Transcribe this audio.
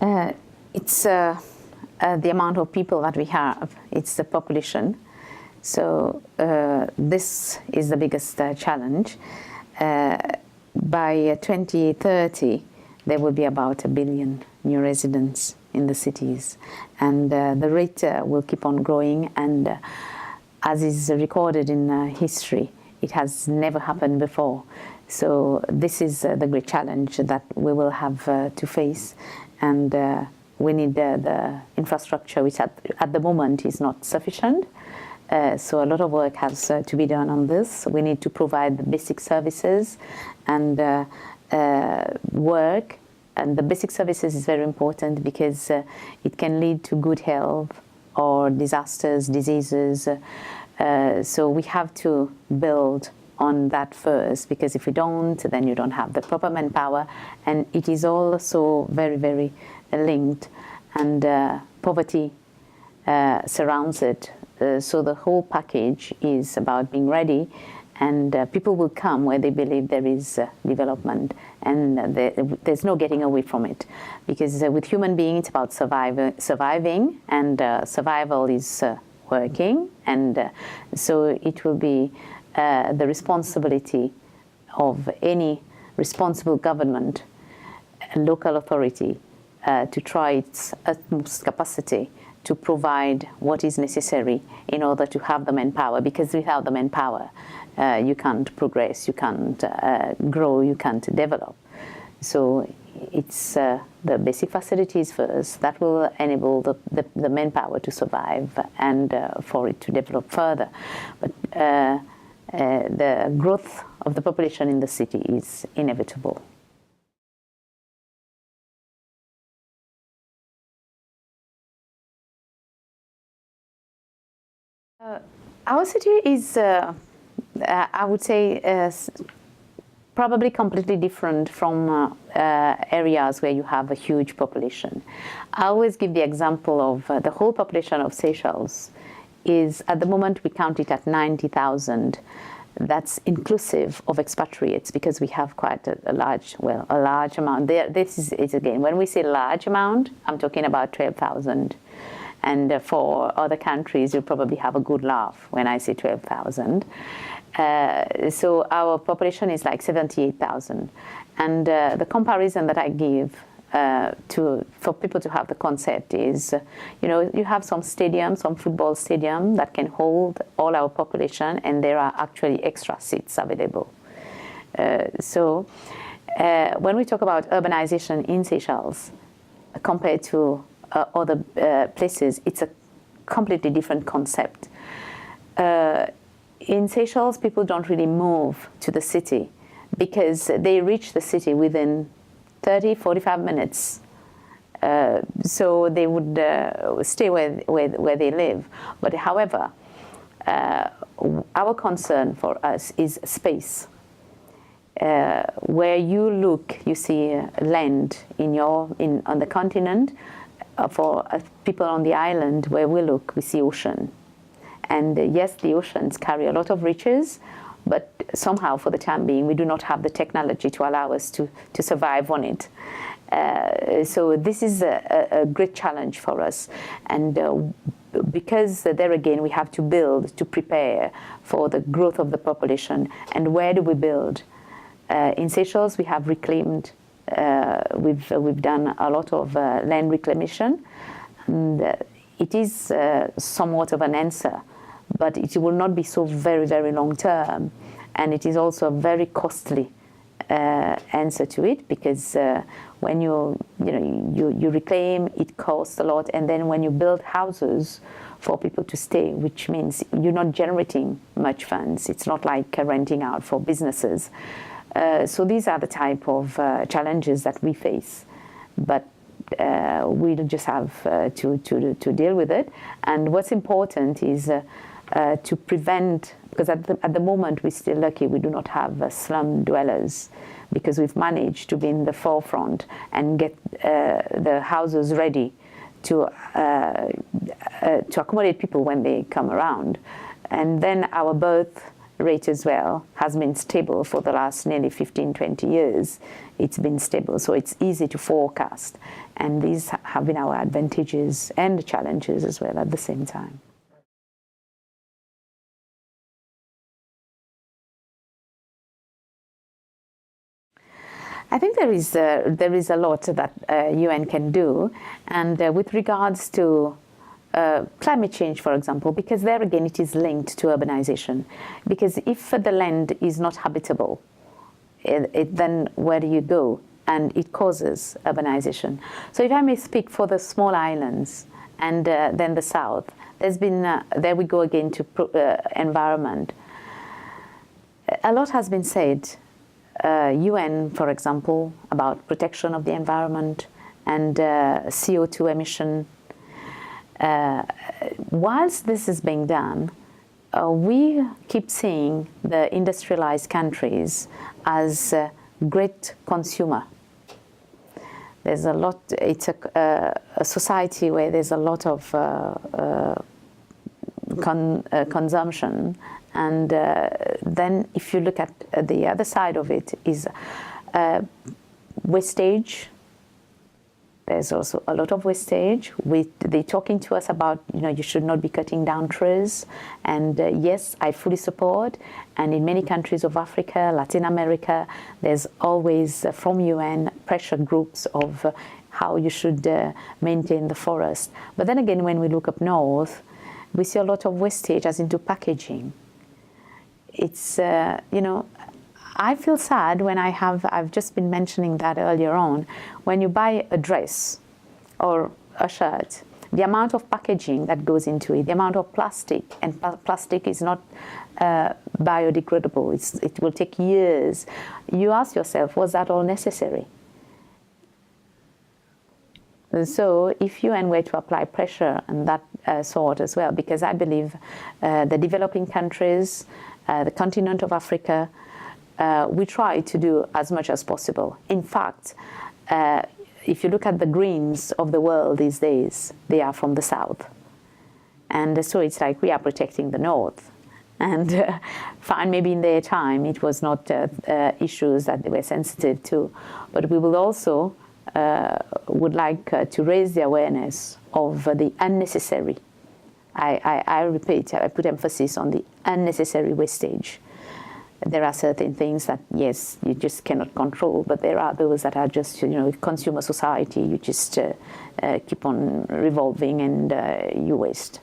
It's the amount of people that we have. It's the population. So this is the biggest challenge. By 2030, there will be about 1 billion new residents in the cities, and the rate will keep on growing. And as is recorded in history, it has never happened before. So this is the great challenge that we will have to face, and we need the infrastructure, which at the moment is not sufficient. So a lot of work has to be done on this. We need to provide the basic services and work. And the basic services is very important because it can lead to good health or disasters, diseases. So we have to build on that first, because if we don't, then you don't have the proper manpower. And it is also very, very linked. And poverty surrounds it. So the whole package is about being ready, and people will come where they believe there is development, and there's no getting away from it. Because with human beings, it's about surviving, and survival is working, and so it will be the responsibility of any responsible government, local authority, to try its utmost capacity to provide what is necessary in order to have the manpower, because without the manpower, you can't progress, you can't grow, you can't develop. So it's the basic facilities first that will enable the manpower to survive and for it to develop further. But the growth of the population in the city is inevitable. Our city is, I would say, probably completely different from areas where you have a huge population. I always give the example of the whole population of Seychelles is, at the moment, we count it at 90,000. That's inclusive of expatriates, because we have quite a large amount. This is again, when we say large amount, I'm talking about 12,000. And for other countries, you'll probably have a good laugh when I say 12,000. So our population is like 78,000. And the comparison that I give for people to have the concept is, you have some stadiums, some football stadium that can hold all our population, and there are actually extra seats available. So when we talk about urbanization in Seychelles, compared to other places, it's a completely different concept. In Seychelles, people don't really move to the city because they reach the city within 30, 45 minutes. So they would stay where they live. But however, our concern for us is space. Where you look, you see land on the continent. For people on the island, where we look, we see ocean. And yes, the oceans carry a lot of riches, but somehow, for the time being, we do not have the technology to allow us to survive on it. So this is a great challenge for us. And because there again, we have to build to prepare for the growth of the population. And where do we build? In Seychelles, we have reclaimed. We've done a lot of land reclamation, and it is somewhat of an answer, but it will not be so very, very long term, and it is also a very costly answer to it, because when you reclaim, it costs a lot, and then when you build houses for people to stay, which means you're not generating much funds. It's not like renting out for businesses. So these are the type of challenges that we face, but we just have to deal with it. And what's important is to prevent, because at the moment we're still lucky, we do not have slum dwellers, because we've managed to be in the forefront and get the houses ready to accommodate people when they come around. And then our birth rate as well has been stable for the last nearly 15, 20 years. It's been stable, so it's easy to forecast. And these have been our advantages and challenges as well at the same time. I think there is a lot that UN can do, and with regards to climate change, for example, because there again it is linked to urbanization. Because if the land is not habitable, then where do you go? And it causes urbanization. So if I may speak for the small islands and then the south, there's been, there we go again to environment. A lot has been said, UN, for example, about protection of the environment and CO2 emission. Whilst this is being done, we keep seeing the industrialized countries as a great consumer. There's a lot, it's a society where there's a lot of consumption, and then if you look at the other side of it is wastage. There's also a lot of wastage. They're talking to us about, you should not be cutting down trees. And yes, I fully support. And in many countries of Africa, Latin America, there's always, from UN, pressure groups of how you should maintain the forest. But then again, when we look up north, we see a lot of wastage as into packaging. It's, I feel sad when I've just been mentioning that earlier on, when you buy a dress or a shirt, the amount of packaging that goes into it, the amount of plastic, and plastic is not biodegradable, it will take years. You ask yourself, was that all necessary? And so if UN were to apply pressure and that sort as well, because I believe the developing countries, the continent of Africa, we try to do as much as possible. In fact, if you look at the greens of the world these days, they are from the south. And so it's like we are protecting the north. And fine, maybe in their time it was not issues that they were sensitive to, but we will also would like to raise the awareness of the unnecessary. I repeat, I put emphasis on the unnecessary wastage. There are certain things that, yes, you just cannot control, but there are those that are just, consumer society, you just keep on revolving and you waste.